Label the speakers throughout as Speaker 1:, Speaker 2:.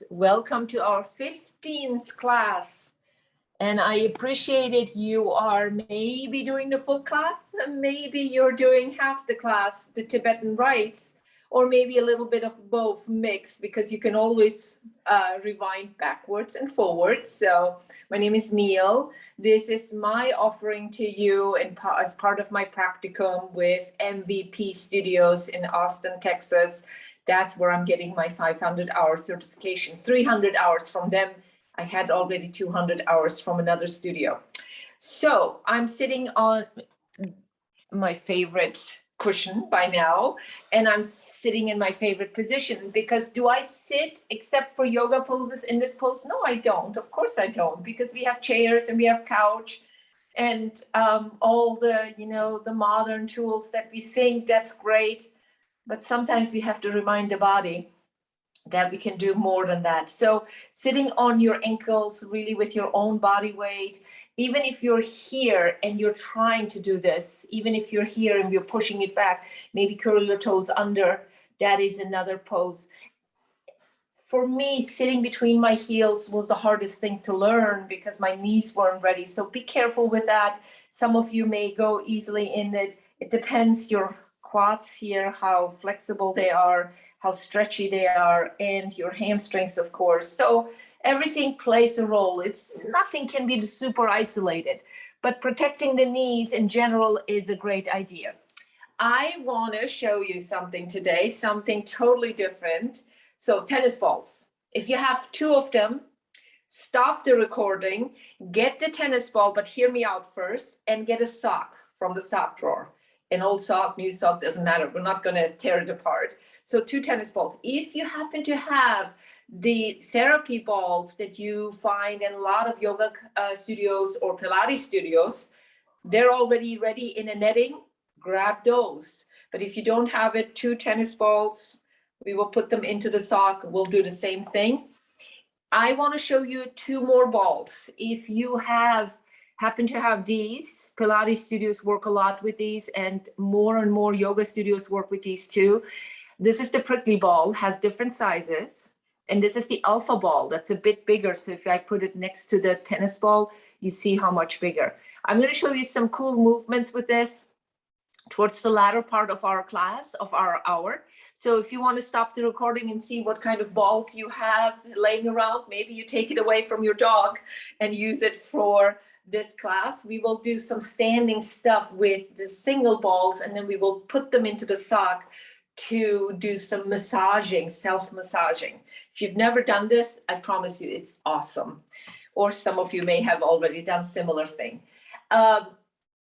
Speaker 1: Welcome to our 15th class. And I appreciate it. You are maybe doing the full class, and maybe you're doing half the class, the Tibetan Rites, or maybe a little bit of both mix, because you can always rewind backwards and forwards. So my name is Nil. This is my offering to you and as part of my practicum with MVP Studios in Austin, Texas. That's where I'm getting my 500-hour certification, 300 hours from them. I had already 200 hours from another studio. So I'm sitting on my favorite cushion by now, and I'm sitting in my favorite position, because do I sit except for yoga poses in this pose? No, I don't. Of course I don't, because we have chairs and we have couch and all the, the modern tools that we think that's great. But sometimes we have to remind the body that we can do more than that. So sitting on your ankles, really with your own body weight, even if you're here and you're trying to do this, even if you're here and you're pushing it back, maybe curl your toes under, that is another pose. For me, sitting between my heels was the hardest thing to learn because my knees weren't ready. So be careful with that. Some of you may go easily in it. It depends your quads here, how flexible they are, how stretchy they are, and your hamstrings, of course. So everything plays a role. Nothing can be super isolated, but protecting the knees in general is a great idea. I want to show you something today, something totally different. So tennis balls. If you have two of them, stop the recording, get the tennis ball, but hear me out first, and get a sock from the sock drawer. An old sock, new sock, doesn't matter. We're not going to tear it apart. So 2 tennis balls. If you happen to have the therapy balls that you find in a lot of yoga studios or Pilates studios, they're already ready in a netting. Grab those. But if you don't have it, 2 tennis balls, we will put them into the sock. We'll do the same thing. I want to show you 2 more balls. If you happen to have these, Pilates studios work a lot with these, and more yoga studios work with these too. This is the prickly ball, has different sizes. And this is the alpha ball, that's a bit bigger. So if I put it next to the tennis ball, you see how much bigger. I'm going to show you some cool movements with this towards the latter part of our class, of our hour. So if you want to stop the recording and see what kind of balls you have laying around, maybe you take it away from your dog and use it for this class. We will do some standing stuff with the single balls, and then we will put them into the sock to do some massaging, self-massaging. If you've never done this, I promise you it's awesome. Or some of you may have already done similar thing.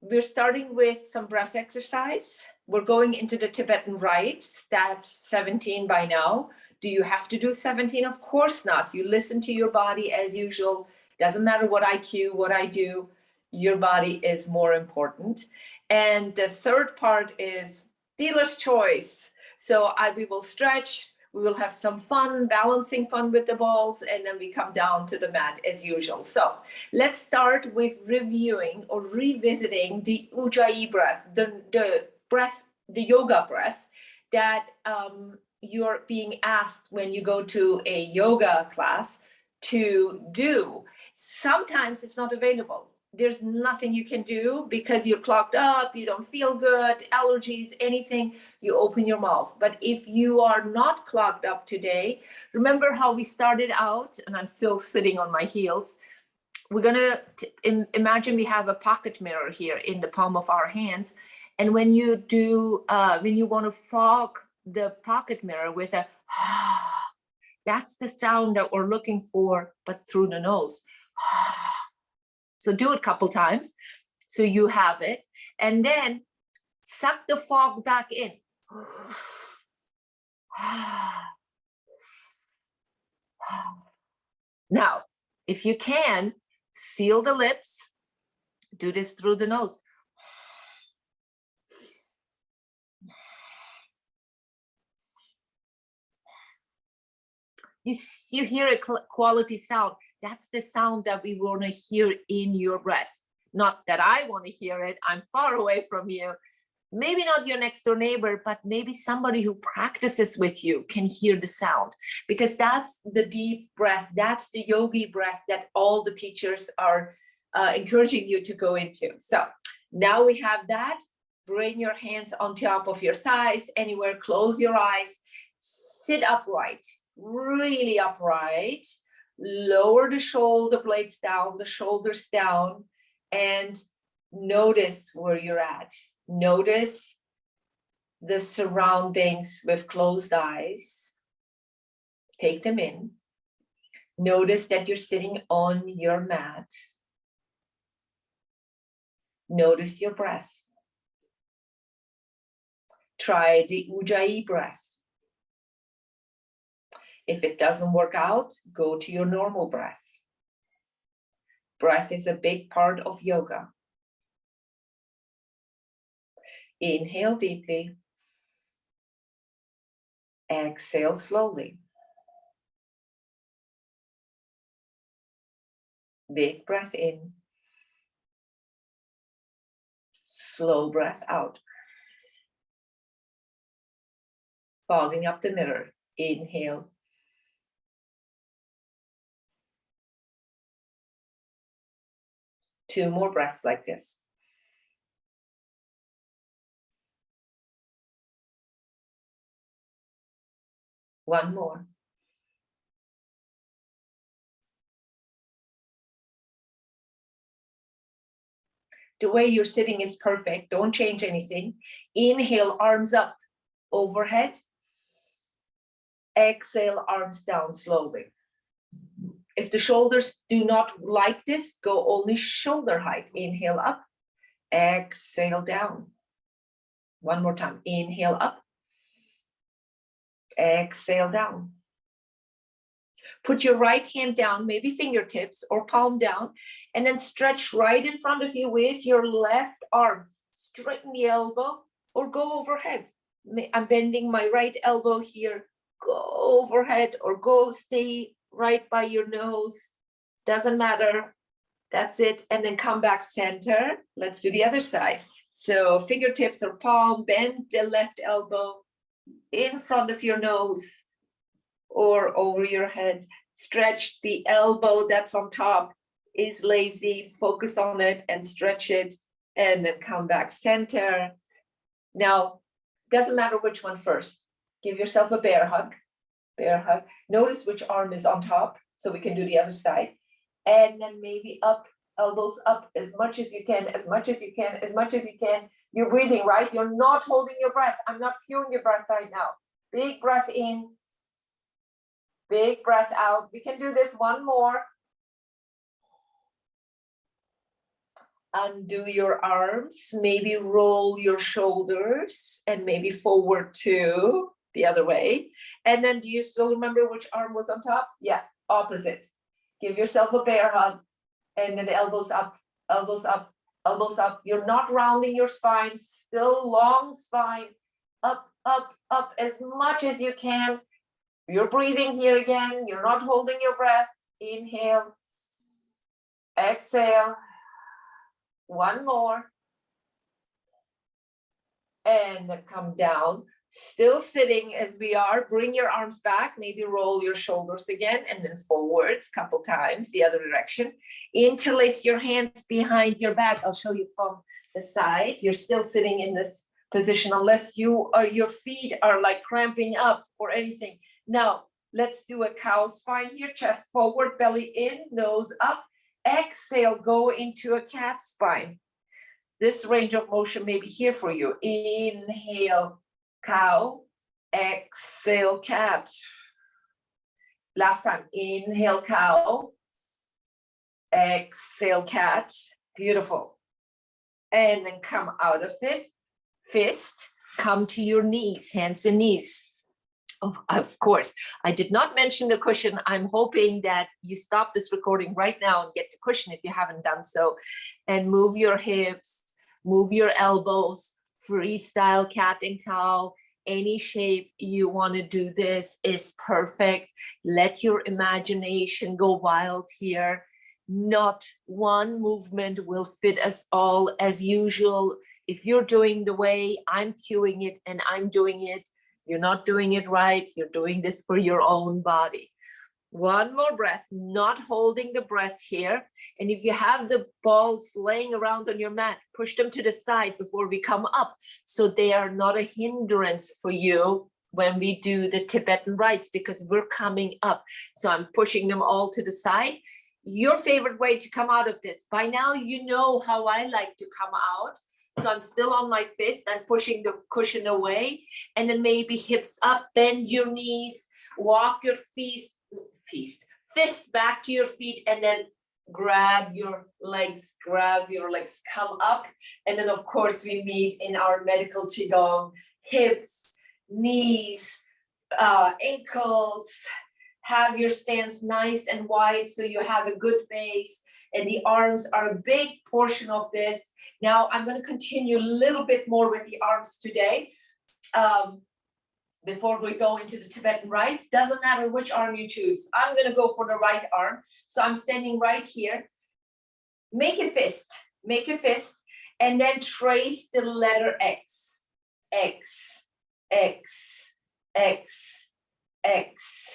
Speaker 1: We're starting with some breath exercise. We're going into the Tibetan Rites. That's 17 by now. Do you have to do 17? Of course not. You listen to your body as usual. Doesn't matter what I cue, what I do, your body is more important. And the third part is dealer's choice. So we will stretch, we will have some fun, balancing fun with the balls, and then we come down to the mat as usual. So let's start with reviewing or revisiting the Ujjayi breath, the breath, the yoga breath that you're being asked when you go to a yoga class to do. Sometimes it's not available. There's nothing you can do because you're clogged up, you don't feel good, allergies, anything, you open your mouth. But if you are not clogged up today, remember how we started out, and I'm still sitting on my heels. We're gonna imagine we have a pocket mirror here in the palm of our hands. And when you do, when you want to fog the pocket mirror with a, that's the sound that we're looking for, but through the nose. So do it a couple times so you have it, and then suck the fog back in. Now, if you can, seal the lips, do this through the nose. You hear a quality sound. That's the sound that we want to hear in your breath. Not that I want to hear it. I'm far away from you. Maybe not your next door neighbor, but maybe somebody who practices with you can hear the sound, because that's the deep breath. That's the yogi breath that all the teachers are encouraging you to go into. So now we have that. Bring your hands on top of your thighs, anywhere, close your eyes, sit upright, really upright, lower the shoulder blades down, the shoulders down, and notice where you're at. Notice the surroundings with closed eyes. Take them in. Notice that you're sitting on your mat. Notice your breath. Try the Ujjayi breath. If it doesn't work out, go to your normal breath. Breath is a big part of yoga. Inhale deeply. Exhale slowly. Big breath in. Slow breath out. Fogging up the mirror. Inhale. Two more breaths like this. One more. The way you're sitting is perfect. Don't change anything. Inhale, arms up overhead. Exhale, arms down slowly. If the shoulders do not like this, go only shoulder height. Inhale up. Exhale down. One more time. Inhale up. Exhale down. Put your right hand down, maybe fingertips or palm down, and then stretch right in front of you with your left arm. Straighten the elbow or go overhead. I'm bending my right elbow here. Go overhead or go stay right by your nose. Doesn't matter. That's it. And then come back center. Let's do the other side. So fingertips or palm, bend the left elbow in front of your nose or over your head. Stretch the elbow that's on top is lazy. Focus on it and stretch it, and then come back center. Now, doesn't matter which one first. Give yourself a bear hug. Bear hug. Notice which arm is on top, so we can do the other side. And then maybe up, elbows up as much as you can, as much as you can, as much as you can. You're breathing, right? You're not holding your breath. I'm not cueing your breath right now. Big breath in. Big breath out. We can do this one more. Undo your arms, maybe roll your shoulders and maybe forward too, the other way. And then do you still remember which arm was on top? Yeah, opposite. Give yourself a bear hug and then elbows up, elbows up, elbows up. You're not rounding your spine, still long spine. Up, up, up as much as you can. You're breathing here again. You're not holding your breath. Inhale. Exhale. One more. And then come down. Still sitting as we are. Bring your arms back. Maybe roll your shoulders again. And then forwards a couple times, the other direction. Interlace your hands behind your back. I'll show you from the side. You're still sitting in this position unless you or your feet are like cramping up or anything. Now, let's do a cow spine here. Chest forward, belly in, nose up. Exhale, go into a cat spine. This range of motion may be here for you. Inhale, cow. Exhale, cat. Last time. Inhale, cow. Exhale, cat. Beautiful. And then come out of it. Fist. Come to your knees, hands and knees. Of course, I did not mention the cushion. I'm hoping that you stop this recording right now and get the cushion if you haven't done so. And move your hips, move your elbows, freestyle cat and cow. Any shape you want to do this is perfect. Let your imagination go wild here. Not one movement will fit us all. As usual, If you're doing the way I'm cueing it and I'm doing it, you're not doing it right. You're doing this for your own body. One more breath, not holding the breath here. And if you have the balls laying around on your mat, push them to the side before we come up, so they are not a hindrance for you when we do the Tibetan rites, because we're coming up. So I'm pushing them all to the side. Your favorite way to come out of this. By now, you know how I like to come out. So I'm still on my fist. I'm pushing the cushion away, and then maybe hips up, bend your knees, walk your fist back to your feet, and then grab your legs, come up. And then of course we meet in our medical Qigong, hips, knees, ankles. Have your stance nice and wide so you have a good base, and the arms are a big portion of this. Now I'm going to continue a little bit more with the arms today. Before we go into the Tibetan rites, doesn't matter which arm you choose. I'm going to go for the right arm. So I'm standing right here. Make a fist, and then trace the letter X, X, X, X, X,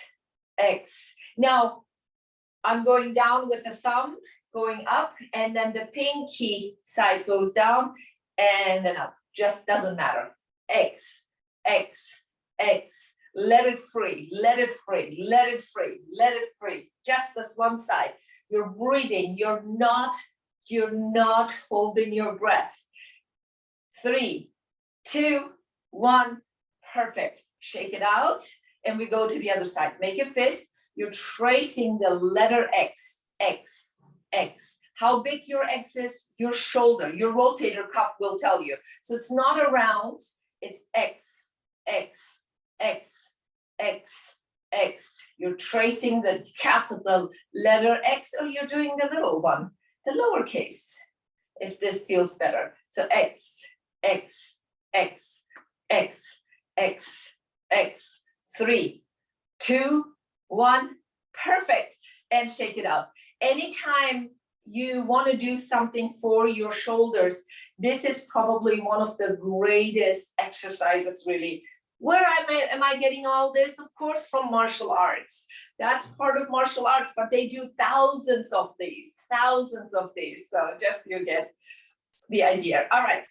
Speaker 1: X. Now I'm going down with the thumb, going up, and then the pinky side goes down and then up. Just doesn't matter. X, X, X. Let it free, let it free, let it free, let it free. Just this one side. You're breathing. You're not holding your breath. 3, 2, 1. Perfect. Shake it out. And we go to the other side. Make a fist. You're tracing the letter X, X, X. How big your X is, your shoulder, your rotator cuff will tell you. So it's not around, it's X, X, X, X, X. You're tracing the capital letter X, or you're doing the little one, the lowercase, if this feels better. So X, X, X, X, X, X. 3, 2, 1. Perfect. And shake it out. Anytime you want to do something for your shoulders, this is probably one of the greatest exercises, really. Where am I getting all this? Of course, from martial arts. That's part of martial arts, but they do thousands of these. So just you get the idea. All right.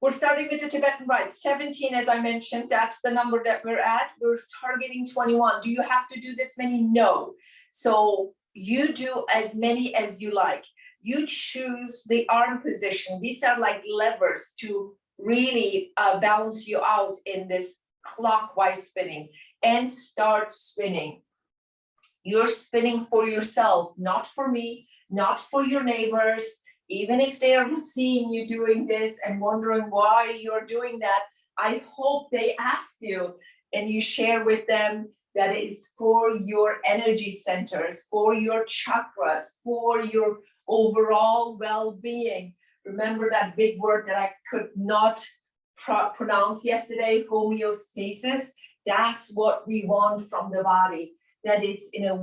Speaker 1: We're starting with the Tibetan rites. 17, as I mentioned, that's the number that we're at. We're targeting 21. Do you have to do this many? No. So you do as many as you like. You choose the arm position. These are like levers to really balance you out in this clockwise spinning, and start spinning. You're spinning for yourself, not for me, not for your neighbors. Even if they are seeing you doing this and wondering why you're doing that, I hope they ask you and you share with them that it's for your energy centers, for your chakras, for your overall well-being. Remember that big word that I could not pronounce yesterday, homeostasis? That's what we want from the body, that it's in a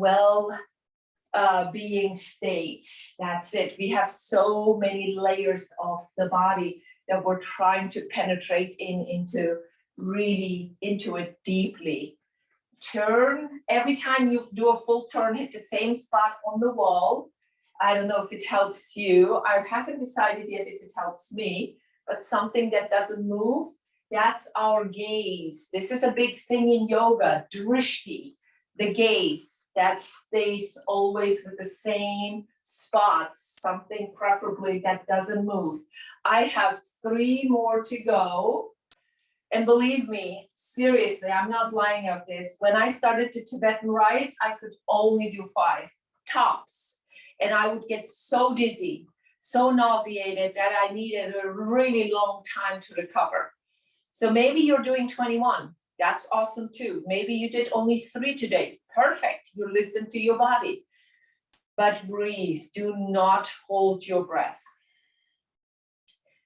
Speaker 1: being state. That's it. We have so many layers of the body that we're trying to penetrate into it deeply. Turn. Every time you do a full turn, hit the same spot on the wall. I don't know if it helps you. I haven't decided yet if it helps me, but something that doesn't move, that's our gaze. This is a big thing in yoga, drishti. The gaze that stays always with the same spot, something preferably that doesn't move. I have 3 more to go. And believe me, seriously, I'm not lying about this. When I started the Tibetan rites, I could only do 5 tops. And I would get so dizzy, so nauseated that I needed a really long time to recover. So maybe you're doing 21. That's awesome too. Maybe you did only 3 today. Perfect. You listen to your body. But breathe. Do not hold your breath.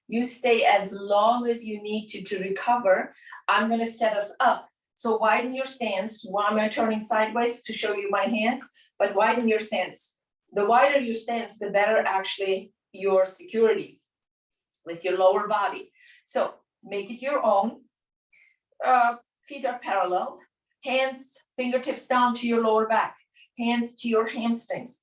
Speaker 1: You stay as long as you need to recover. I'm going to set us up. So widen your stance. Why am I turning sideways to show you my hands? But widen your stance. The wider your stance, the better actually your security. with your lower body. So make it your own. Feet are parallel. Hands, fingertips down to your lower back. Hands to your hamstrings.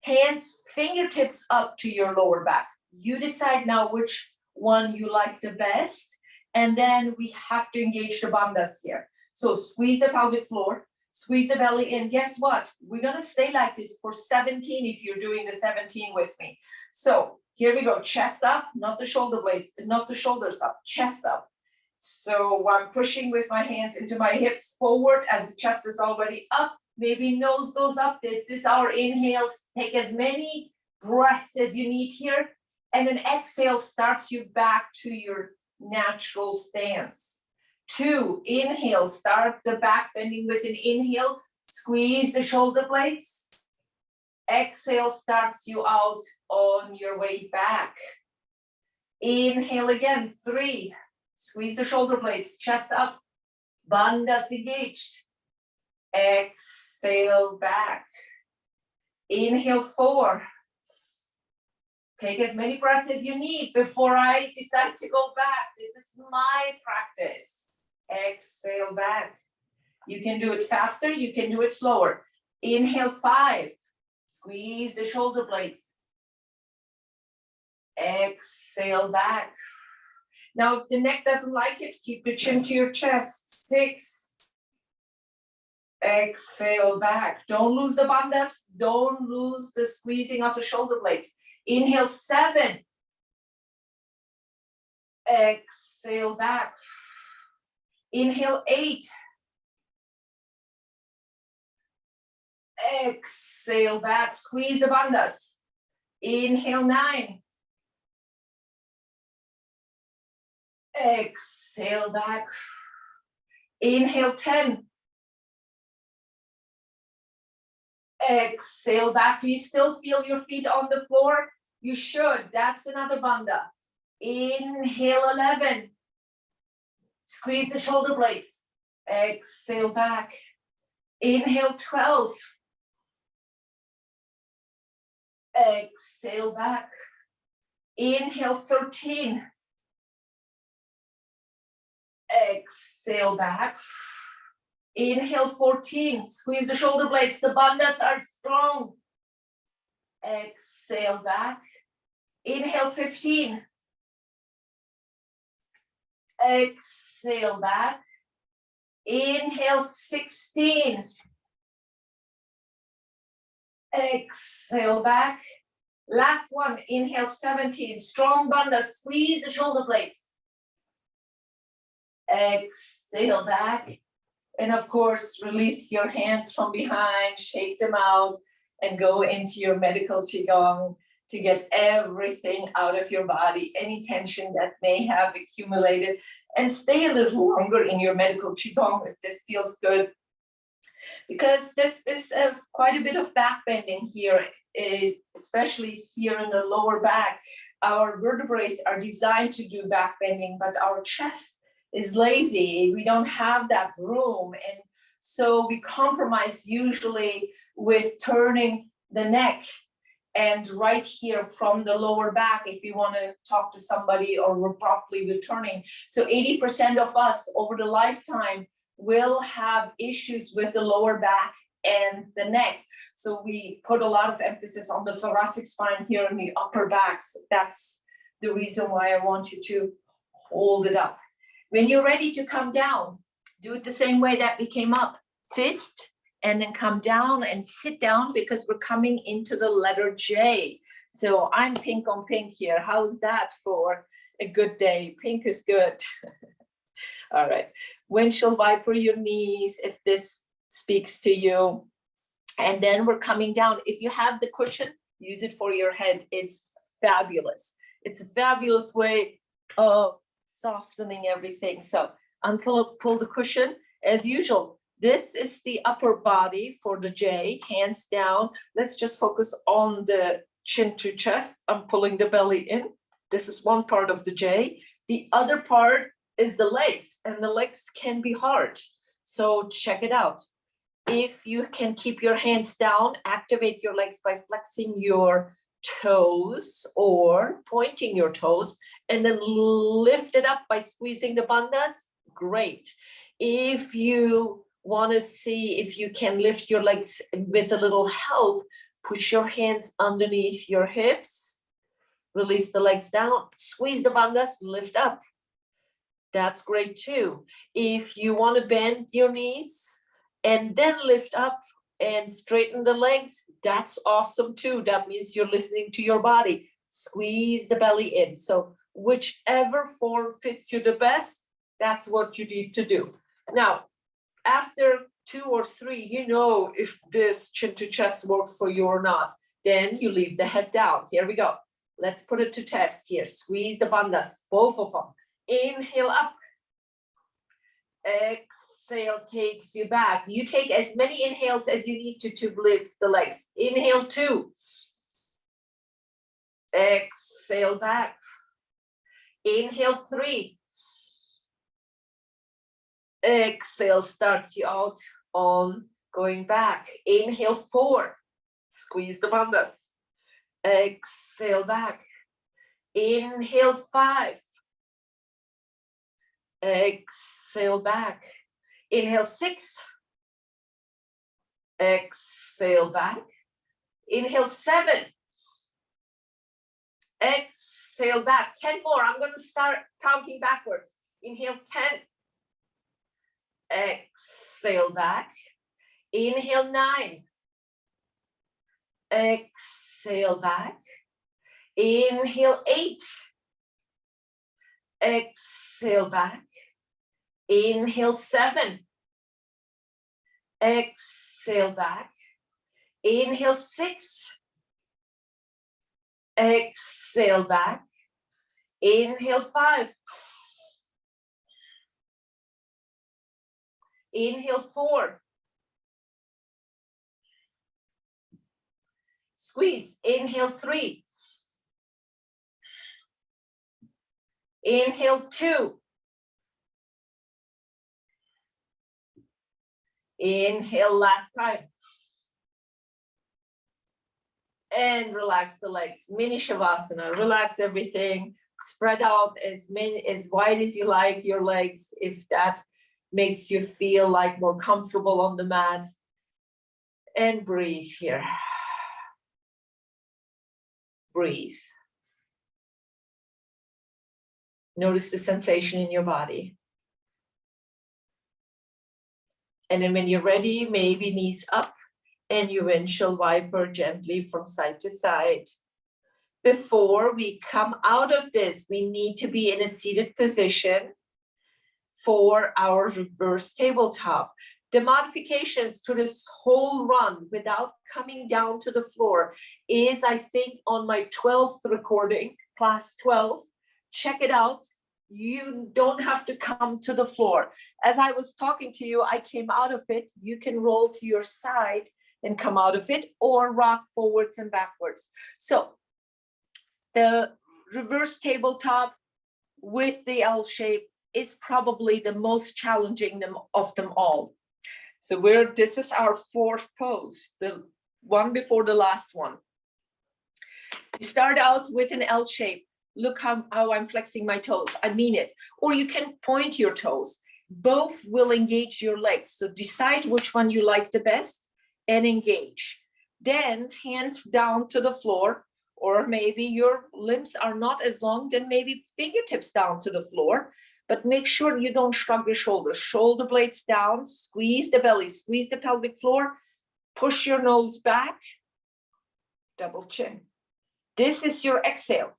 Speaker 1: Hands, fingertips up to your lower back. You decide now which one you like the best. And then we have to engage the bandhas here. So squeeze the pelvic floor, squeeze the belly in. Guess what? We're going to stay like this for 17 if you're doing the 17 with me. So here we go. Chest up, not the shoulder blades, not the shoulders up, chest up. So I'm pushing with my hands into my hips forward as the chest is already up. Maybe nose goes up. This is our inhales. Take as many breaths as you need here. And then exhale starts you back to your natural stance. 2, inhale, start the back bending with an inhale. Squeeze the shoulder blades. Exhale starts you out on your way back. Inhale again, 3. Squeeze the shoulder blades, chest up. Bandhas engaged. Exhale back. Inhale, 4. Take as many breaths as you need before I decide to go back. This is my practice. Exhale back. You can do it faster, you can do it slower. Inhale, 5. Squeeze the shoulder blades. Exhale back. Now, if the neck doesn't like it, keep the chin to your chest. 6. Exhale back. Don't lose the bandhas. Don't lose the squeezing of the shoulder blades. Inhale, 7. Exhale back. Inhale, 8. Exhale back. Squeeze the bandhas. Inhale, 9. Exhale back. Inhale, 10. Exhale back. Do you still feel your feet on the floor? You should. That's another bandha. Inhale, 11. Squeeze the shoulder blades. Exhale back. Inhale, 12. Exhale back. Inhale, 13. Exhale back. Inhale, 14. Squeeze the shoulder blades. The bandhas are strong. Exhale back. Inhale, 15. Exhale back. Inhale, 16. Exhale back. Last one. Inhale, 17. Strong bandhas. Squeeze the shoulder blades. Exhale back. And of course, release your hands from behind, shake them out, and go into your medical Qigong to get everything out of your body, any tension that may have accumulated, and stay a little longer in your medical Qigong if this feels good. Because this is quite a bit of back bending here, especially here in the lower back. Our vertebrae are designed to do back bending, but our chest is lazy. We don't have that room. And so we compromise usually with turning the neck and right here from the lower back if you want to talk to somebody or we're properly returning. So 80% of us over the lifetime will have issues with the lower back and the neck. So we put a lot of emphasis on the thoracic spine here in the upper back. So that's the reason why I want you to hold it up. When you're ready to come down, do it the same way that we came up. Fist, and then come down and sit down because we're coming into the letter J. So I'm pink on pink here. How's that for a good day? Pink is good. All right. Windshield wiper your knees if this speaks to you. And then we're coming down. If you have the cushion, use it for your head. It's fabulous. It's a fabulous way of softening everything. So pull the cushion as usual. This is the upper body for the J, hands down. Let's just focus on the chin to chest. I'm pulling the belly in. This is one part of the J. The other part is the legs, and the legs can be hard. So check it out. If you can keep your hands down, activate your legs by flexing your
Speaker 2: toes or pointing your toes, and then lift it up by squeezing the bandhas, great. If you want to see if you can lift your legs with a little help, push your hands underneath your hips, release the legs down, squeeze the bandhas, lift up. That's great too. If you want to bend your knees and then lift up and straighten the legs, that's awesome too. That means you're listening to your body. Squeeze the belly in. So whichever form fits you the best, that's what you need to do. Now, after 2 or 3, you know if this chin to chest works for you or not. Then you leave the head down. Here we go. Let's put it to test here. Squeeze the bandhas, both of them. Inhale up. Exhale takes you back. You take as many inhales as you need to lift the legs. Inhale 2. Exhale back. Inhale 3. Exhale starts you out on going back. Inhale 4. Squeeze the bandhas. Exhale back. Inhale 5. Exhale back. Inhale 6. Exhale back. Inhale 7. Exhale back. 10 more. I'm going to start counting backwards. Inhale 10. Exhale back. Inhale 9. Exhale back. Inhale 8. Exhale back. Inhale 7. Exhale back. Inhale 6. Exhale back. Inhale 5. Inhale 4. Squeeze. Inhale 3. Inhale 2. Inhale last time. And relax the legs. Mini Shavasana. Relax everything. Spread out as wide as you like your legs, if that makes you feel like more comfortable on the mat. And breathe here. Breathe. Notice the sensation in your body. And then when you're ready, maybe knees up and you windshield wiper gently from side to side. Before we come out of this, we need to be in a seated position for our reverse tabletop. The modifications to this whole run without coming down to the floor is, I think, on my 12th recording, class 12. Check it out. You don't have to come to the floor. As I was talking to you, I came out of it. You can roll to your side and come out of it, or rock forwards and backwards. So the reverse tabletop with the L shape is probably the most challenging of them all. So this is our 4th pose, the one before the last one. You start out with an L shape. Look how I'm flexing my toes. I mean it. Or you can point your toes. Both will engage your legs. So decide which one you like the best and engage. Then hands down to the floor, or maybe your limbs are not as long, then maybe fingertips down to the floor. But make sure you don't shrug your shoulders. Shoulder blades down, squeeze the belly, squeeze the pelvic floor, push your nose back, double chin. This is your exhale.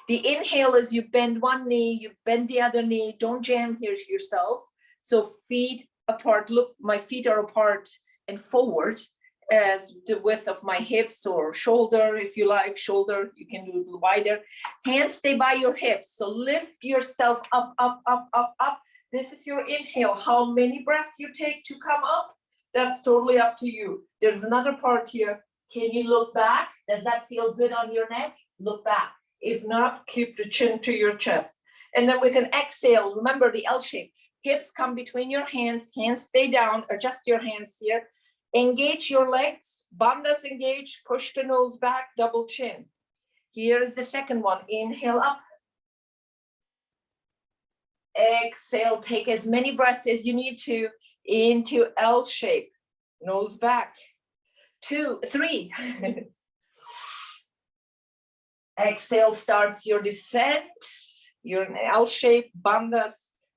Speaker 2: The inhale is you bend one knee, you bend the other knee, don't jam here yourself. So feet apart, look, my feet are apart and forward as the width of my hips, or shoulder, if you like, shoulder, you can do a little wider. Hands stay by your hips. So lift yourself up, up, up, up, up. This is your inhale. How many breaths you take to come up? That's totally up to you. There's another part here. Can you look back? Does that feel good on your neck? Look back. If not, keep the chin to your chest. And then with an exhale, remember the L shape. Hips come between your hands, hands stay down, adjust your hands here.
Speaker 1: Engage your legs, bandhas engage, push the nose back, double chin. Here is the second one. Inhale up. Exhale, take as many breaths as you need to into L shape. Nose back. 2, 3. Exhale starts your descent. You're in L shape, bandhas,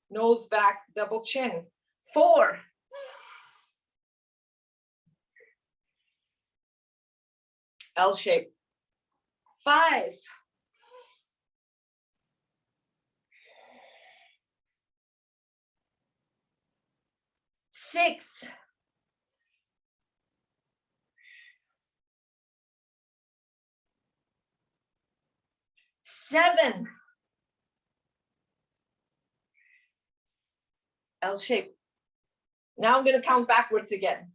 Speaker 1: nose back, double chin. 4. L shape. 5. 6. 7. L shape. Now I'm going to count backwards again.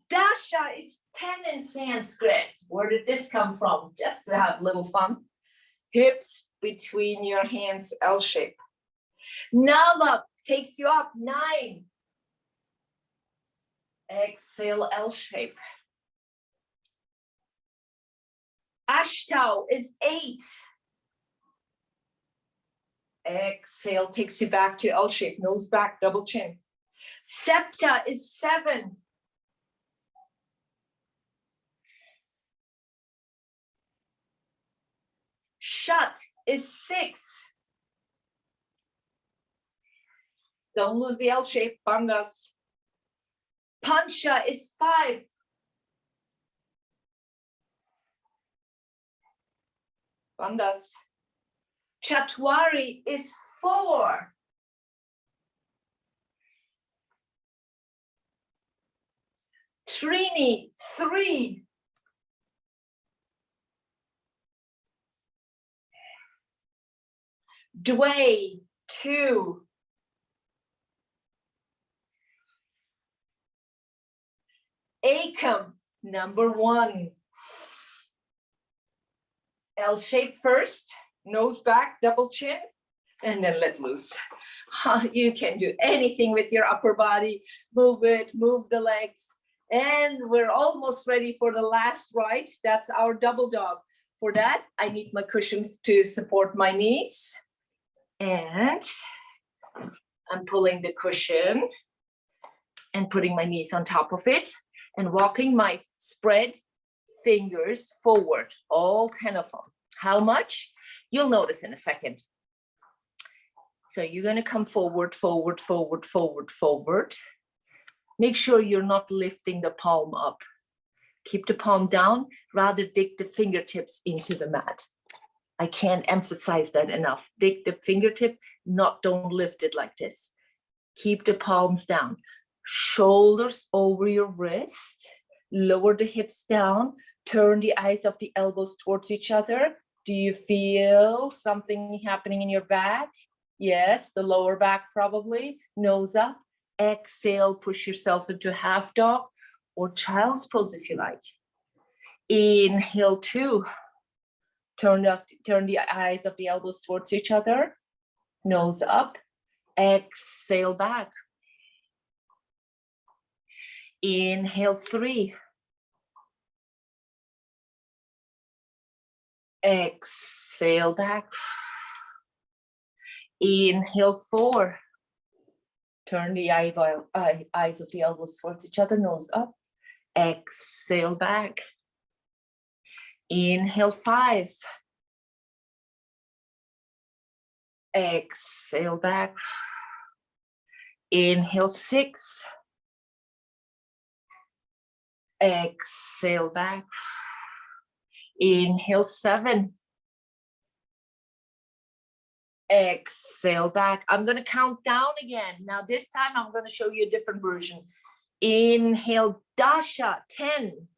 Speaker 1: Dasha is 10 in Sanskrit. Where did this come from? Just to have a little fun. Hips between your hands, L shape. Nava takes you up, 9. Exhale, L shape. Ashtau is 8. Exhale, takes you back to L shape, nose back, double chin. Septa is 7. Shat is 6. Don't lose the L shape, bandhas. Pancha is 5. Bandhas. Chatwari is 4. Trini, 3. Dway, 2. Akam, number 1. L shape first, nose back, double chin, and then let loose. You can do anything with your upper body. Move it, move the legs. And we're almost ready for the last rite. That's our double dog. For that, I need my cushions to support my knees. And I'm pulling the cushion and putting my knees on top of it and walking my spread fingers forward, all 10 of them. How much? You'll notice in a second. So you're going to come forward, forward, forward, forward, forward. Make sure you're not lifting the palm up. Keep the palm down, rather dig the fingertips into the mat. I can't emphasize that enough. Dig the fingertip, don't lift it like this. Keep the palms down. Shoulders over your wrist. Lower the hips down. Turn the eyes of the elbows towards each other. Do you feel something happening in your back? Yes, the lower back probably. Nose up. Exhale, push yourself into half dog or child's pose if you like. Inhale, 2. Turn the eyes of the elbows towards each other. Nose up. Exhale back. Inhale, 3. Exhale back. Inhale, 4. Turn the eyes of the elbows towards each other, nose up. Exhale back. Inhale, 5. Exhale back. Inhale, 6. Exhale back. Inhale, 7. Exhale back. I'm going to count down again. Now this time I'm going to show you a different version. Inhale, Dasha, 10.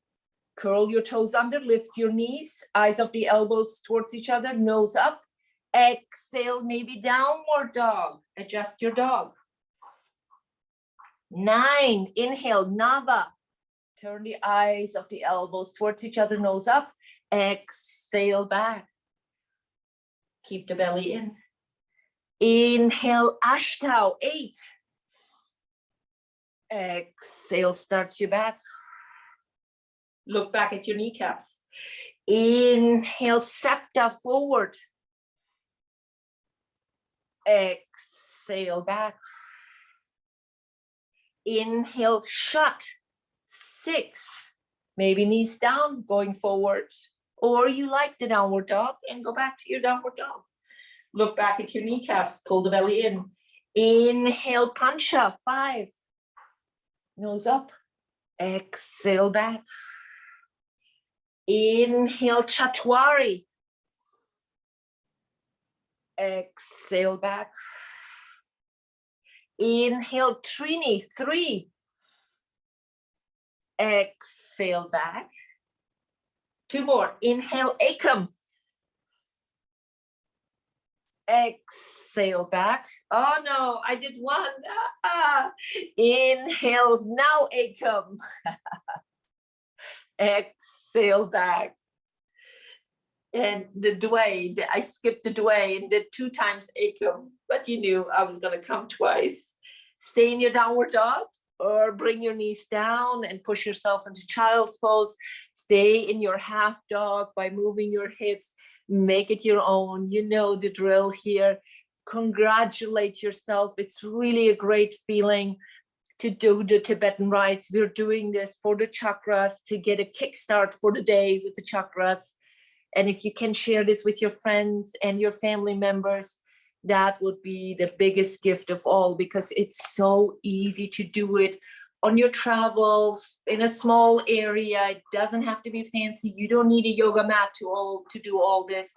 Speaker 1: Curl your toes under, lift your knees, eyes of the elbows towards each other, nose up. Exhale, maybe downward dog. Adjust your dog. 9. Inhale, Nava. Turn the eyes of the elbows towards each other, nose up. Exhale back. Keep the belly in. Inhale, Ashtau, 8. Exhale, starts you back.
Speaker 2: Look back at your kneecaps. Inhale, septa forward. Exhale back. Inhale, shut. 6. Maybe knees down, going forward. Or you like the downward dog and go back to your downward dog. Look back at your kneecaps, pull the belly in. Inhale, pancha, 5. Nose up. Exhale back. Inhale, chatwari. Exhale back. Inhale, trini, 3. Exhale back. 2 more. Inhale, ekam. Exhale back. Oh no, I did 1. Inhale, now ekam. Exhale back. And the dway, I skipped the dway and did 2 times ekam, but you knew I was going to come twice. Stay in your downward dog or bring your knees down and push yourself into child's pose. Stay in your half dog by moving your hips. Make it your own. You know the drill here. Congratulate yourself. It's really a great feeling to do the Tibetan rites. We're doing this for the chakras to get a kickstart for the day with the chakras. And if you can share this with your friends and your family members, that would be the biggest gift of all, because it's so easy to do it on your travels in a small area. It doesn't have to be fancy. You don't need a yoga mat to do all this.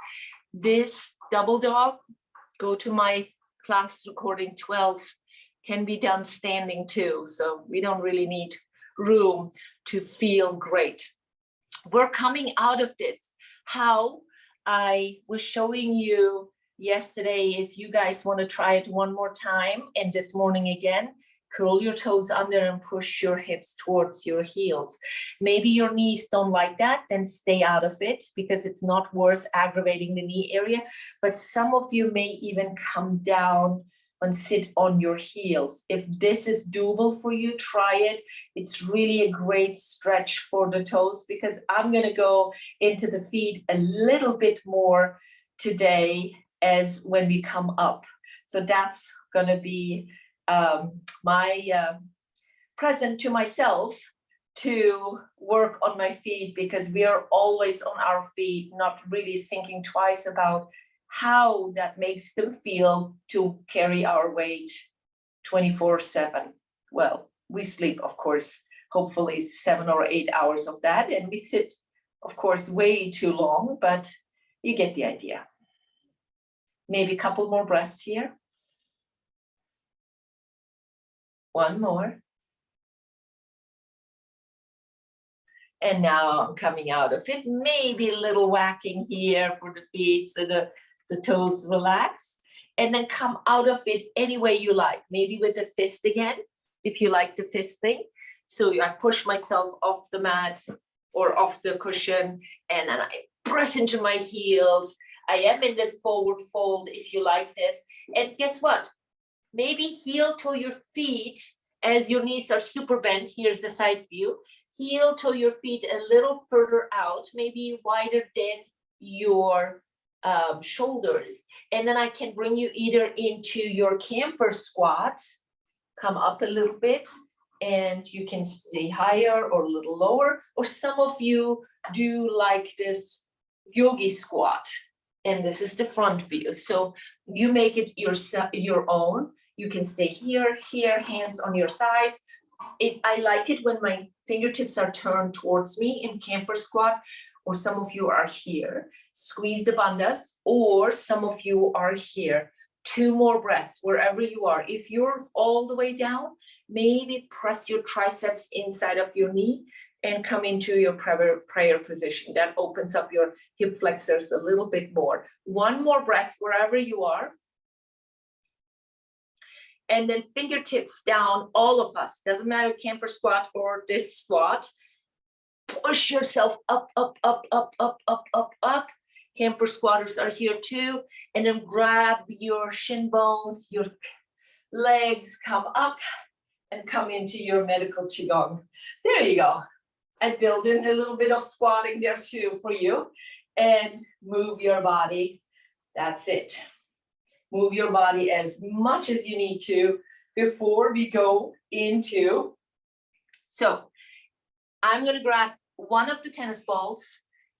Speaker 2: This double dog, go to my class recording 12, can be done standing too. So we don't really need room to feel great. We're coming out of this. How I was showing you yesterday, if you guys want to try it one more time, and this morning again, curl your toes under and push your hips towards your heels. Maybe your knees don't like that, then stay out of it, because it's not worth aggravating the knee area. But some of you may even come down and sit on your heels. If this is doable for you, try it. It's really a great stretch for the toes, because I'm going to go into the feet a little bit more today as when we come up. So that's going to be my present to myself, to work on my feet, because we are always on our feet, not really thinking twice about how that makes them feel to carry our weight 24/7. Well, we sleep, of course, hopefully 7 or 8 hours of that, and we sit, of course, way too long, but you get the idea. Maybe a couple more breaths here. 1 more. And now I'm coming out of it. Maybe a little whacking here for the feet so the toes relax. And then come out of it any way you like. Maybe with the fist again, if you like the fist thing. So I push myself off the mat or off the cushion, and then I press into my heels. I am in this forward fold if you like this. And guess what? Maybe heel toe your feet as your knees are super bent. Here's the side view. Heel toe your feet a little further out, maybe wider than your shoulders. And then I can bring you either into your camper squat, come up a little bit, and you can stay higher or a little lower. Or some of you do like this yogi squat. And this is the front view. So you make it your own. You can stay here, hands on your thighs. I like it when my fingertips are turned towards me in camper squat, or some of you are here. Squeeze the bandhas, or some of you are here. 2 more breaths wherever you are. If you're all the way down, maybe press your triceps inside of your knee and come into your prayer position. That opens up your hip flexors a little bit more. 1 more breath wherever you are. And then fingertips down, all of us. Doesn't matter camper squat or this squat. Push yourself up, up, up, up, up, up, up, up. Camper squatters are here too. And then grab your shin bones, your legs, come up and come into your medical Qigong. There you go. I build in a little bit of squatting there too for you. And move your body. That's it. Move your body as much as you need to before we go into. So I'm going to grab one of the tennis balls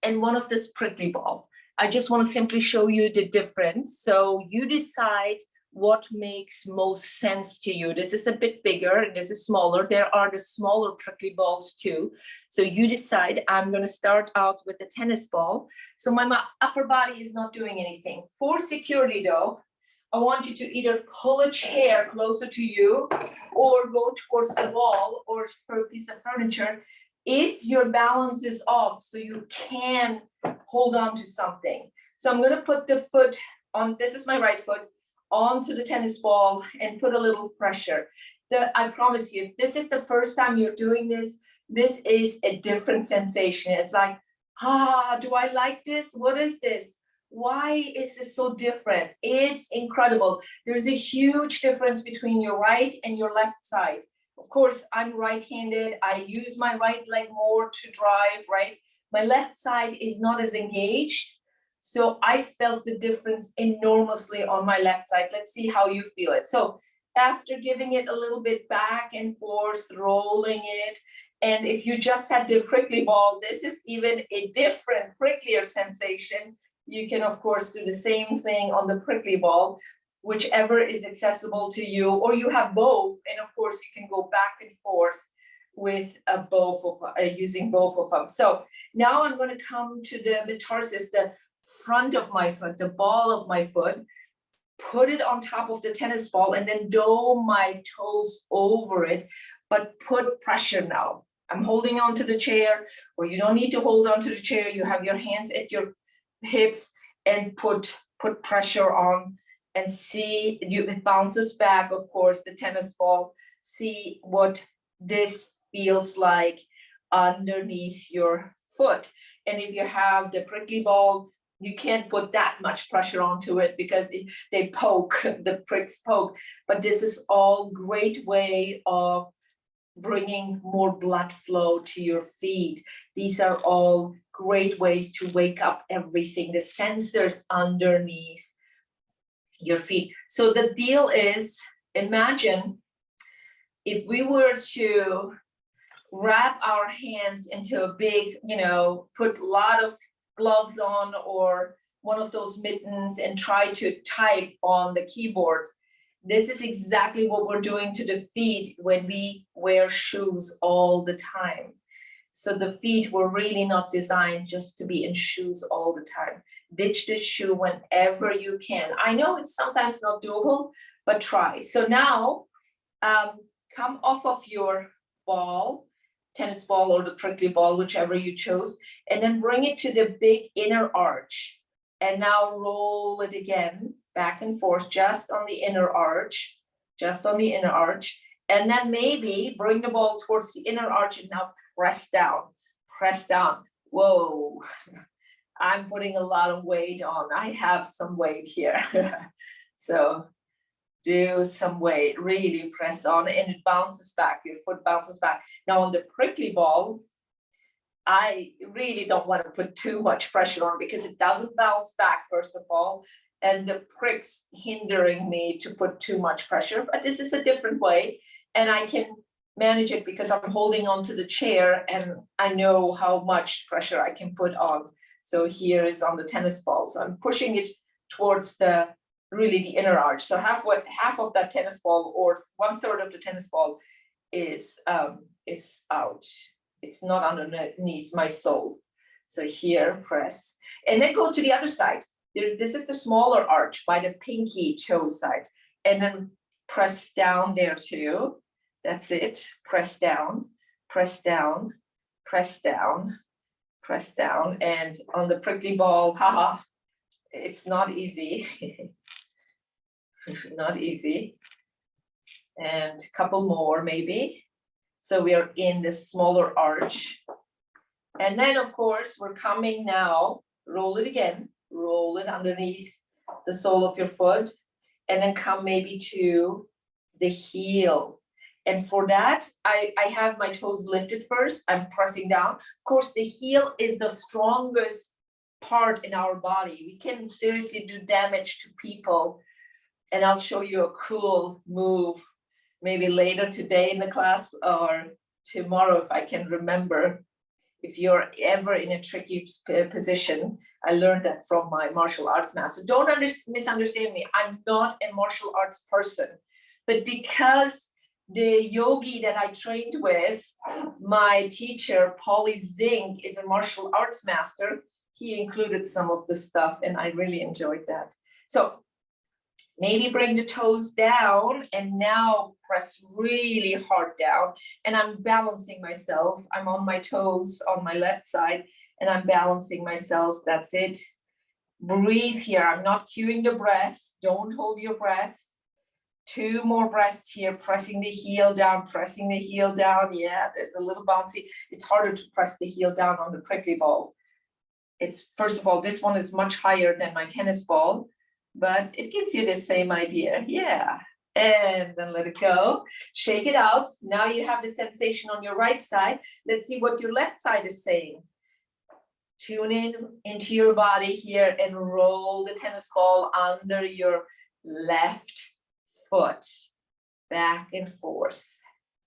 Speaker 2: and one of this prickly ball. I just want to simply show you the difference. So you decide what makes most sense to you. This is a bit bigger and this is smaller. There are the smaller prickly balls too. So you decide. I'm going to start out with the tennis ball. So my upper body is not doing anything. For security though, I want you to either pull a chair closer to you or go towards the wall or for a piece of furniture if your balance is off, so you can hold on to something. So I'm going to put the foot on, this is my right foot, onto the tennis ball and put a little pressure. I promise you, if this is the first time you're doing this, this is a different sensation. It's like, do I like this? What is this? Why is this so different? It's incredible. There's a huge difference between your right and your left side. Of course, I'm right-handed. I use my right leg more to drive, right? My left side is not as engaged. So I felt the difference enormously on my left side. Let's see how you feel it. So after giving it a little bit back and forth, rolling it, and if you just had the prickly ball, this is even a different, pricklier sensation. You can, of course, do the same thing on the prickly ball, whichever is accessible to you, or you have both. And of course, you can go back and forth with using both of them. So now I'm going to come to the metatarsus, the front of my foot, the ball of my foot, put it on top of the tennis ball and then dome my toes over it, but put pressure now. I'm holding on to the chair, or you don't need to hold on to the chair. You have your hands at your hips and put pressure on and see, it bounces back, of course, the tennis ball. See what this feels like underneath your foot. And if you have the prickly ball, you can't put that much pressure onto it because they poke, the pricks poke. But this is all great way of bringing more blood flow to your feet. These are all great ways to wake up everything, the sensors underneath your feet. So the deal is, imagine if we were to wrap our hands into a big, put a lot of gloves on or one of those mittens and try to type on the keyboard. This is exactly what we're doing to the feet when we wear shoes all the time. So the feet were really not designed just to be in shoes all the time. Ditch the shoe whenever you can. I know it's sometimes not doable, but try. So now come off of your ball, tennis ball or the prickly ball, whichever you chose, and then bring it to the big inner arch. And now roll it again, back and forth, just on the inner arch, And then maybe bring the ball towards the inner arch and now press down. Whoa, I'm putting a lot of weight on. I have some weight here. So do some weight, really press on, and it bounces back, your foot bounces back. Now on the prickly ball, I really don't want to put too much pressure on because it doesn't bounce back, first of all, and the pricks hindering me to put too much pressure. But this is a different way, and I can manage it because I'm holding on to the chair and I know how much pressure I can put on. So here is on the tennis ball. So I'm pushing it towards the inner arch. So half of that tennis ball, or 1/3 of the tennis ball, is out. It's not underneath my sole. So here, press, and then go to the other side. This is the smaller arch by the pinky toe side, and then press down there too. That's it. Press down, press down, press down, press down, and on the prickly ball, it's not easy. Not easy. And a couple more maybe. So we are in the smaller arch. And then of course we're coming now, roll it again, roll it underneath the sole of your foot, and then come maybe to the heel. And for that, I have my toes lifted first. I'm pressing down. Of course, the heel is the strongest part in our body. We can seriously do damage to people. And I'll show you a cool move, maybe later today in the class or tomorrow if I can remember. If you're ever in a tricky position, I learned that from my martial arts master. Don't misunderstand me. I'm not a martial arts person, but because the yogi that I trained with, my teacher, Polly Zink, is a martial arts master, he included some of the stuff and I really enjoyed that. So maybe bring the toes down and now press really hard down. And I'm balancing myself. I'm on my toes on my left side and I'm balancing myself. That's it. Breathe here. I'm not cueing the breath. Don't hold your breath. 2 more breaths here, pressing the heel down, pressing the heel down. Yeah, there's a little bouncy. It's harder to press the heel down on the prickly ball. It's, first of all, this one is much higher than my tennis ball, but it gives you the same idea. Yeah. And then let it go. Shake it out. Now you have the sensation on your right side. Let's see what your left side is saying. Tune in into your body here and roll the tennis ball under your left foot. Back and forth.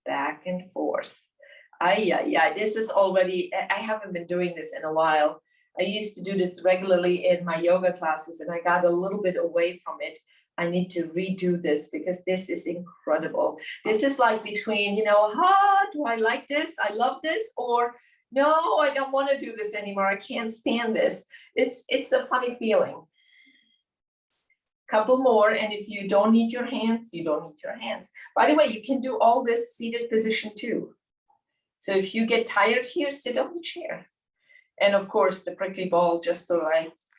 Speaker 2: Back and forth. This is already, I haven't been doing this in a while. I used to do this regularly in my yoga classes and I got a little bit away from it. I need to redo this because this is incredible. This is like between, do I like this? I love this, or no, I don't want to do this anymore. I can't stand this. It's a funny feeling. Couple more, and if you don't need your hands, you don't need your hands. By the way, you can do all this seated position too. So if you get tired here, sit on the chair. And of course, the prickly ball, just so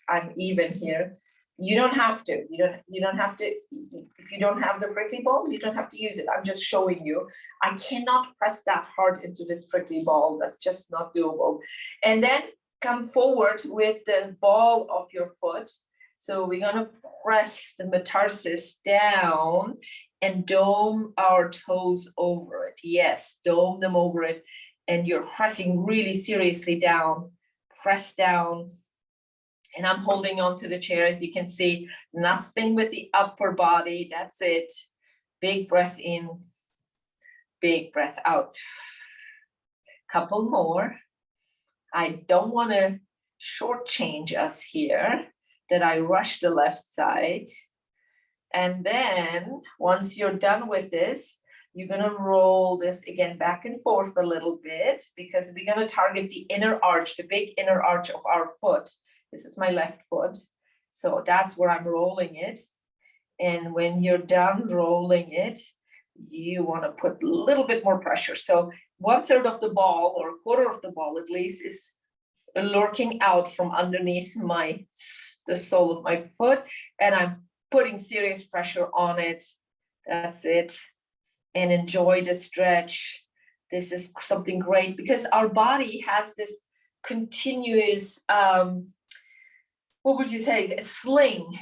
Speaker 2: I'm even here. You don't have to. You don't have to. If you don't have the prickly ball, you don't have to use it. I'm just showing you. I cannot press that hard into this prickly ball. That's just not doable. And then come forward with the ball of your foot. So we're gonna press the metatarsus down and dome our toes over it. Yes, dome them over it. And you're pressing really seriously down. Press down, and I'm holding on to the chair. As you can see, nothing with the upper body. That's it. Big breath in, big breath out. Couple more. I don't want to shortchange us here that I rush the left side. And then once you're done with this, you're going to roll this again back and forth a little bit because we're going to target the inner arch, the big inner arch of our foot. This is my left foot. So that's where I'm rolling it. And when you're done rolling it, you want to put a little bit more pressure. So 1/3 of the ball or 1/4 of the ball at least is lurking out from underneath the sole of my foot. And I'm putting serious pressure on it. That's it. And enjoy the stretch. This is something great because our body has this continuous, what would you say, a sling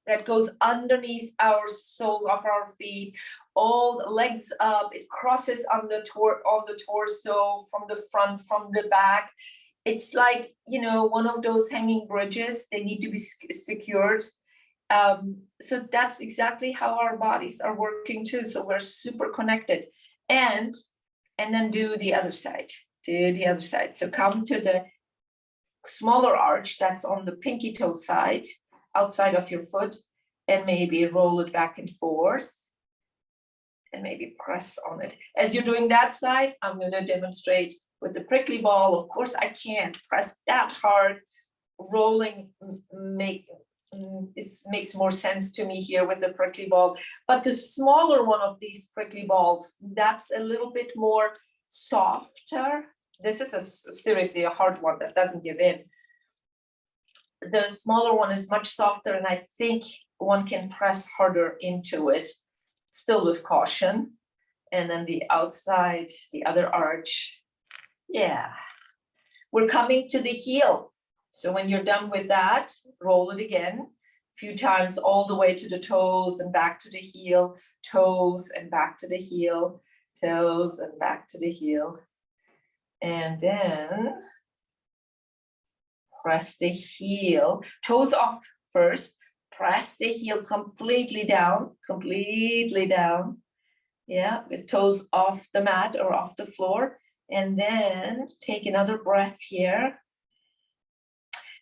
Speaker 2: that goes underneath our sole of our feet, all the legs up, it crosses on the torso, from the front, from the back. It's like, one of those hanging bridges, they need to be secured. So that's exactly how our bodies are working too. So we're super connected. And then do the other side. Do the other side. So come to the smaller arch that's on the pinky toe side, outside of your foot, and maybe roll it back and forth. And maybe press on it. As you're doing that side, I'm going to demonstrate with the prickly ball. Of course, I can't press that hard. Rolling makes more sense to me here with the prickly ball, but the smaller one of these prickly balls, that's a little bit more softer. This is seriously a hard one that doesn't give in. The smaller one is much softer, and I think one can press harder into it, still with caution. And then the outside, the other arch. Yeah, we're coming to the heel. So when you're done with that, roll it again, a few times all the way to the toes and back to the heel, toes and back to the heel. toes and back to the heel. And then press the heel, toes off first, press the heel completely down. Yeah, with toes off the mat or off the floor. And then take another breath here.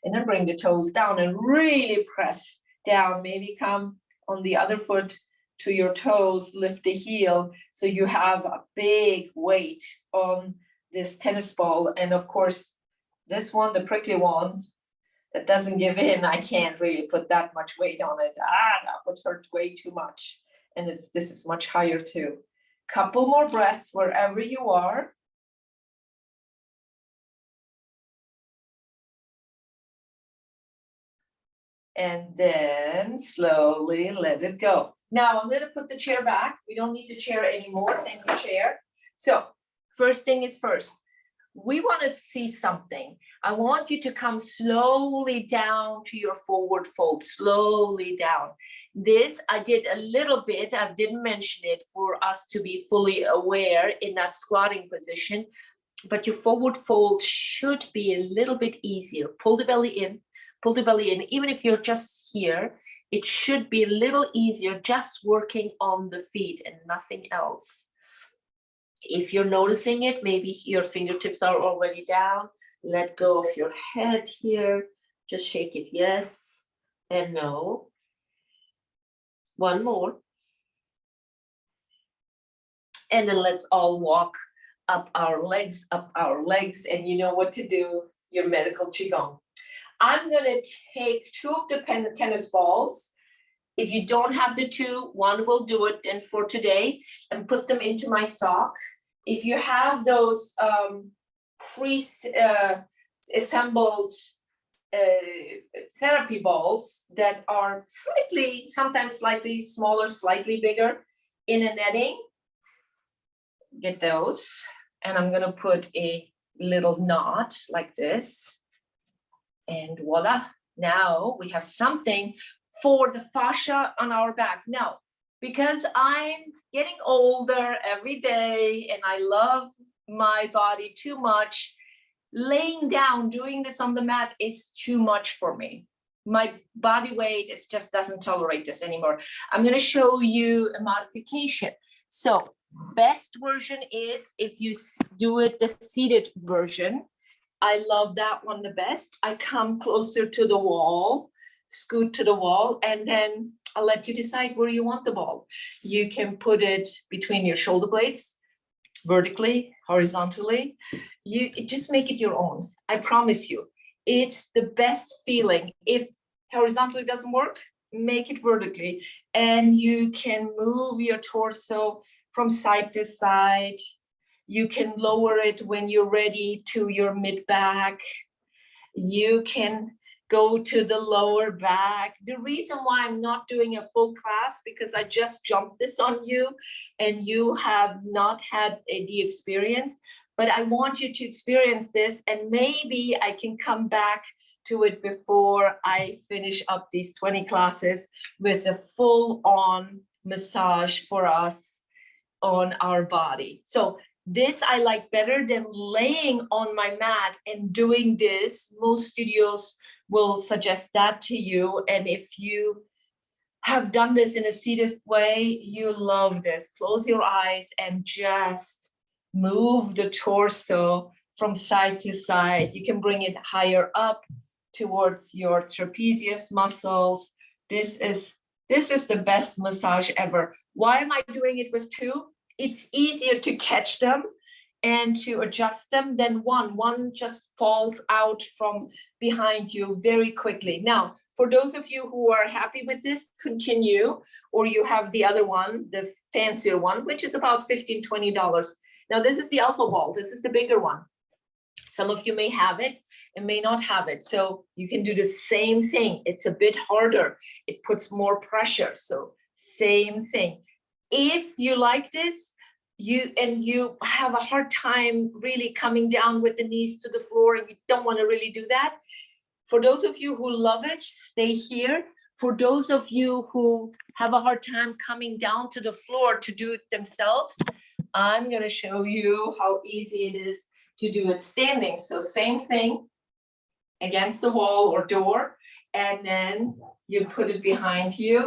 Speaker 2: And then bring the toes down and really press down. Maybe come on the other foot to your toes, lift the heel. So you have a big weight on this tennis ball. And of course, this one, the prickly one, that doesn't give in. I can't really put that much weight on it. That would hurt way too much. And this is much higher too. Couple more breaths wherever you are. And then slowly let it go. Now I'm going to put the chair back. We don't need the chair anymore. Thank you, chair. So first thing is first. We want to see something. I want you to come slowly down to your forward fold, slowly down. This I did a little bit, I didn't mention it for us to be fully aware in that squatting position, but your forward fold should be a little bit easier. Pull the belly in, even if you're just here, it should be a little easier just working on the feet and nothing else. If you're noticing it, maybe your fingertips are already down. Let go of your head here. Just shake it yes and no. One more. And then let's all walk up our legs, and you know what to do, your medical Qigong. I'm going to take two of the tennis balls. If you don't have the two, one will do it then for today, and put them into my sock. If you have those pre-assembled therapy balls that are sometimes slightly smaller, slightly bigger in a netting, get those. And I'm gonna put a little knot like this. And voila, now we have something for the fascia on our back. Now, because I'm getting older every day and I love my body too much, laying down, doing this on the mat is too much for me. My body weight just doesn't tolerate this anymore. I'm going to show you a modification. So best version is if you do it the seated version. I love that one the best. I come closer to the wall, scoot to the wall, and then I'll let you decide where you want the ball. You can put it between your shoulder blades, vertically, horizontally. You just make it your own. I promise you, it's the best feeling. If horizontally doesn't work, make it vertically, and you can move your torso from side to side. You can lower it when you're ready to your mid back. You can go to the lower back. The reason why I'm not doing a full class, because I just jumped this on you and you have not had the experience, but I want you to experience this, and maybe I can come back to it before I finish up these 20 classes with a full-on massage for us on our body. So this I like better than laying on my mat and doing this. Most studios will suggest that to you. And if you have done this in a seated way, you love this. Close your eyes and just move the torso from side to side. You can bring it higher up towards your trapezius muscles. This is the best massage ever. Why am I doing it with two? It's easier to catch them and to adjust them than one. One just falls out from behind you very quickly. Now, for those of you who are happy with this, continue, or you have the other one, the fancier one, which is about $15, $20. Now, this is the alpha ball. This is the bigger one. Some of you may have it and may not have it. So you can do the same thing. It's a bit harder. It puts more pressure. So same thing. If you like this, you have a hard time really coming down with the knees to the floor and you don't want to really do that, for those of you who love it, stay here. For those of you who have a hard time coming down to the floor to do it themselves,
Speaker 1: I'm going to show you how easy it is to do it standing. So same thing, against the wall or door, and then you put it behind you,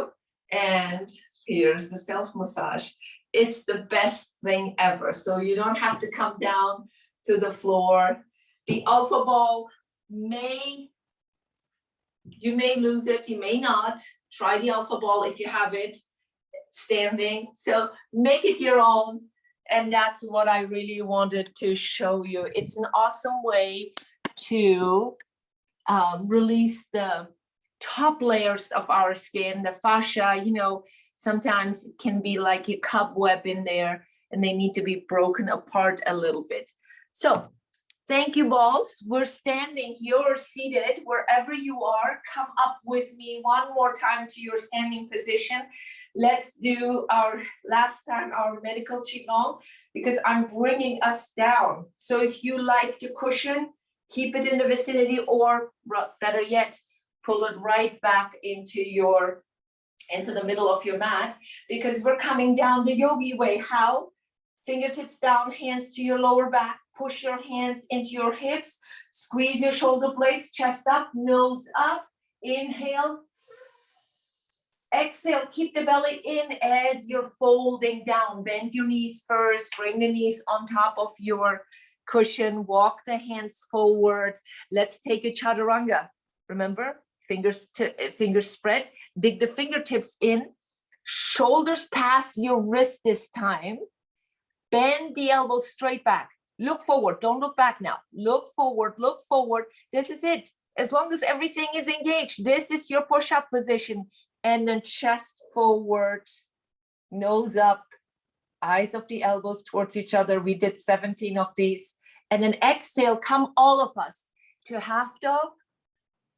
Speaker 1: and here's the self massage. It's the best thing ever. So you don't have to come down to the floor. The alpha ball you may lose it, you may not. Try the alpha ball if you have it standing. So make it your own. And that's what I really wanted to show you. It's an awesome way to release the top layers of our skin, the fascia. You know, sometimes it can be like a cobweb in there and they need to be broken apart a little bit. So thank you, balls. We're standing, you're seated, wherever you are. Come up with me one more time to your standing position. Let's do our last time, our medical Qigong, because I'm bringing us down. So if you like to cushion, keep it in the vicinity, or better yet, pull it right back into the middle of your mat, because we're coming down the yogi way. How? Fingertips down, hands to your lower back, push your hands into your hips, squeeze your shoulder blades, chest up, nose up, inhale, exhale, keep the belly in as you're folding down. Bend your knees first, bring the knees on top of your cushion, walk the hands forward. Let's take a chaturanga. Remember, fingers spread, dig the fingertips in, shoulders past your wrist this time. Bend the elbows straight back. Look forward, don't look back now. Look forward, look forward. This is it. As long as everything is engaged, this is your push-up position. And then chest forward, nose up, eyes of the elbows towards each other. We did 17 of these. And then exhale, come all of us to half dog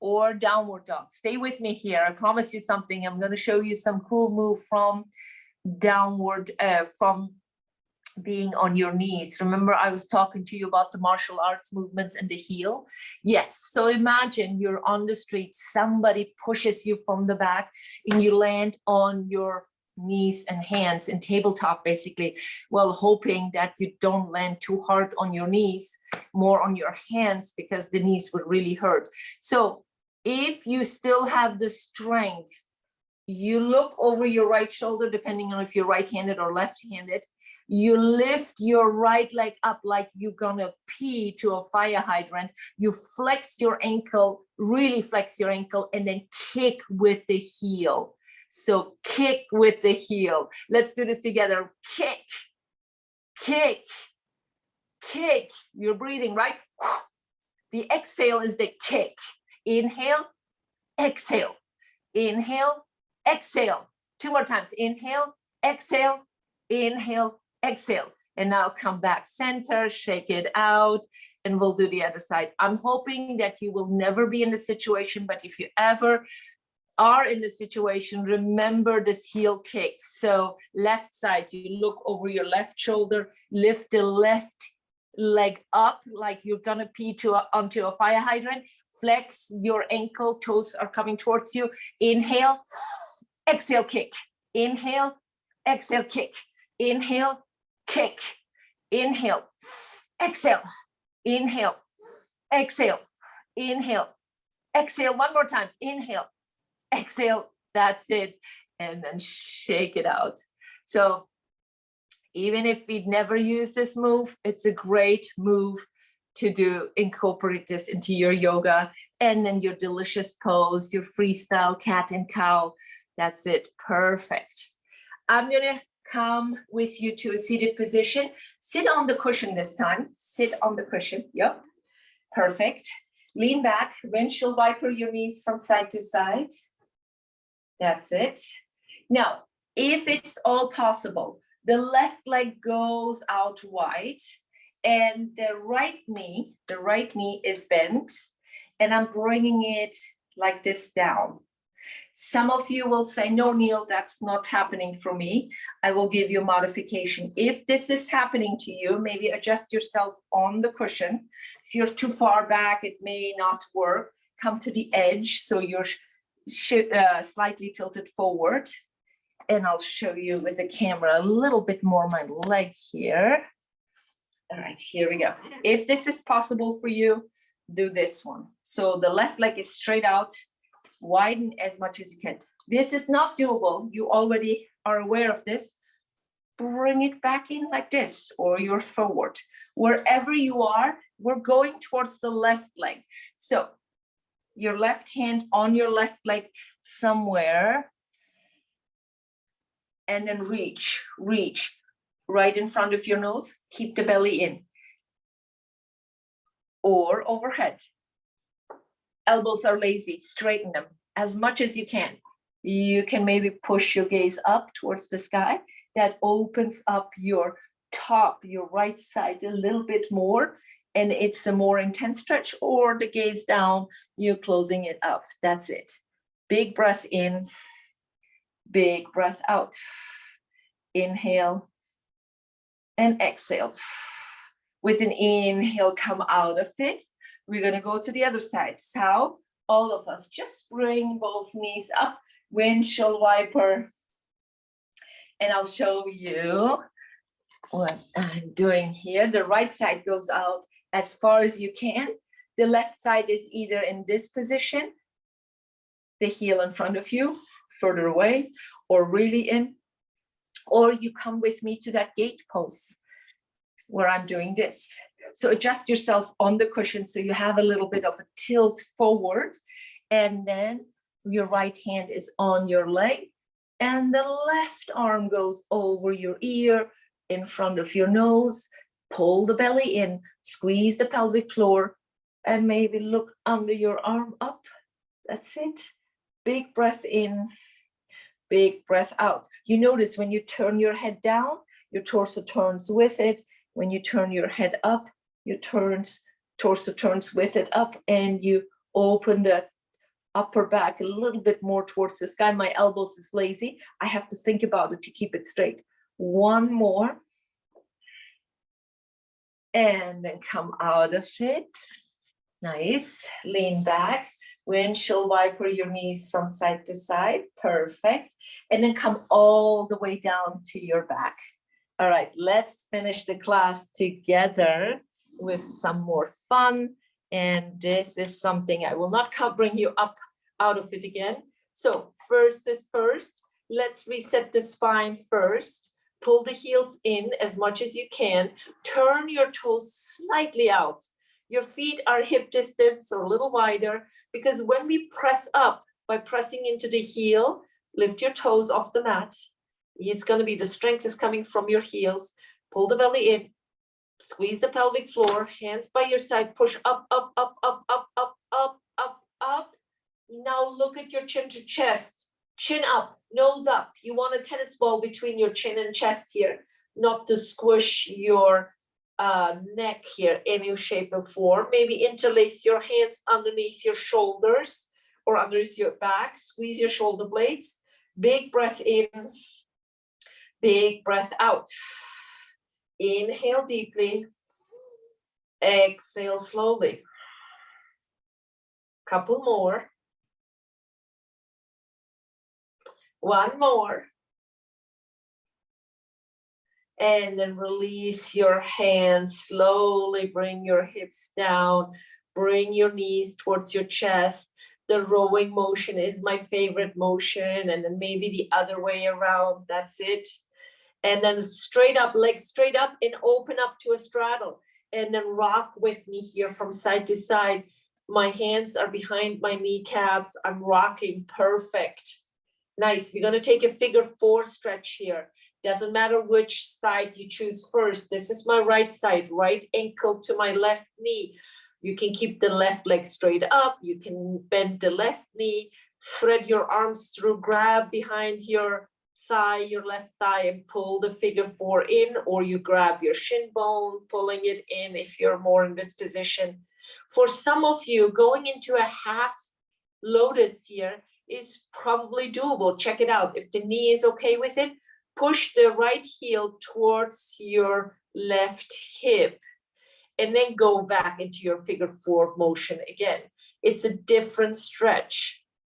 Speaker 1: or downward dog. Stay with me here. I promise you something. I'm going to show you some cool move from downward, from being on your knees. Remember, I was talking to you about the martial arts movements and the heel. Yes. So imagine you're on the street, somebody pushes you from the back and you land on your knees and hands in tabletop, basically, well, hoping that you don't land too hard on your knees, more on your hands, because the knees would really hurt. So if you still have the strength, you look over your right shoulder, depending on if you're right-handed or left-handed. You lift your right leg up like you're gonna pee to a fire hydrant. You flex your ankle, really flex your ankle, and then kick with the heel. So kick with the heel. Let's do this together. Kick, kick, kick. You're breathing, right? The exhale is the kick. Inhale, exhale. Inhale, exhale. 2 more times. Inhale, exhale, inhale, exhale. And now come back center, shake it out, and we'll do the other side. I'm hoping that you will never be in this situation, but if you ever are in the situation, remember this heel kick. So left side, you look over your left shoulder, lift the left leg up like you're gonna pee onto a fire hydrant. Flex your ankle, toes are coming towards you. Inhale, exhale, kick. Inhale, exhale, kick. Inhale, kick. Inhale, exhale. Inhale, exhale. Inhale, exhale. One more time. Inhale, exhale. That's it. And then shake it out. So even if we'd never use this move, it's a great move to incorporate this into your yoga, and then your delicious pose, your freestyle cat and cow. That's it. Perfect. I'm going to come with you to a seated position. Sit on the cushion this time. Sit on the cushion. Yep. Perfect. Lean back, windshield wiper your knees from side to side. That's it. Now, if it's all possible, the left leg goes out wide, and the right knee is bent, and I'm bringing it like this down. Some of you will say, no, Neil, that's not happening for me. I will give you a modification. If this is happening to you, maybe adjust yourself on the cushion. If you're too far back, it may not work. Come to the edge, so you're slightly tilted forward. And I'll show you with the camera a little bit more my leg here. All right, here we go. If this is possible for you, do this one. So the left leg is straight out, widen as much as you can. This is not doable. You already are aware of this. Bring it back in like this, or you're forward. Wherever you are, we're going towards the left leg. So your left hand on your left leg somewhere, and then reach right in front of your nose. Keep the belly in, or overhead. Elbows are lazy, straighten them as much as you can. You can maybe push your gaze up towards the sky. That opens up your top, your right side a little bit more, and it's a more intense stretch, or the gaze down, you're closing it up. That's it. Big breath in, big breath out. Inhale and exhale. With an inhale, come out of it. We're going to go to the other side. So all of us just bring both knees up, windshield wiper. And I'll show you what I'm doing here. The right side goes out as far as you can. The left side is either in this position, the heel in front of you, further away, or really in, or you come with me to that gate pose where I'm doing this. So adjust yourself on the cushion so you have a little bit of a tilt forward, and then your right hand is on your leg, and the left arm goes over your ear, in front of your nose. Pull the belly in, squeeze the pelvic floor, and maybe look under your arm up. That's it. Big breath in, big breath out. You notice when you turn your head down, your torso turns with it. When you turn your head up, your torso turns with it up, and you open the upper back a little bit more towards the sky. My elbows is lazy. I have to think about it to keep it straight. One more. And then come out of it. Nice. Lean back. Windshield wiper your knees from side to side. Perfect. And then come all the way down to your back. All right, let's finish the class together with some more fun. And this is something I will not bring you up out of it again. So first is first. Let's reset the spine first. Pull the heels in as much as you can. Turn your toes slightly out. Your feet are hip distance or a little wider, because when we press up by pressing into the heel, lift your toes off the mat. It's going to be the strength is coming from your heels. Pull the belly in. Squeeze the pelvic floor, hands by your side, push up, up, up, up, up, up, up, up, up. Now look at your chin to chest, chin up, nose up. You want a tennis ball between your chin and chest here, not to squish your neck here, any shape or form. Maybe interlace your hands underneath your shoulders or underneath your back. Squeeze your shoulder blades. Big breath in, big breath out. Inhale deeply, exhale slowly. Couple more. One more. And then release your hands, slowly bring your hips down, bring your knees towards your chest. The rowing motion is my favorite motion, and then maybe the other way around, that's it. And then straight up, legs straight up, and open up to a straddle. And then rock with me here from side to side. My hands are behind my kneecaps. I'm rocking, perfect. Nice, we're gonna take a figure 4 stretch here. Doesn't matter which side you choose first. This is my right side, right ankle to my left knee. You can keep the left leg straight up. You can bend the left knee, thread your arms through, grab behind your thigh, your left thigh, and pull the figure 4 in, or you grab your shin bone, pulling it in if you're more in this position. For some of you, going into a half lotus here is probably doable. Check it out. If the knee is okay with it, push the right heel towards your left hip, and then go back into your figure 4 motion again. It's a different stretch.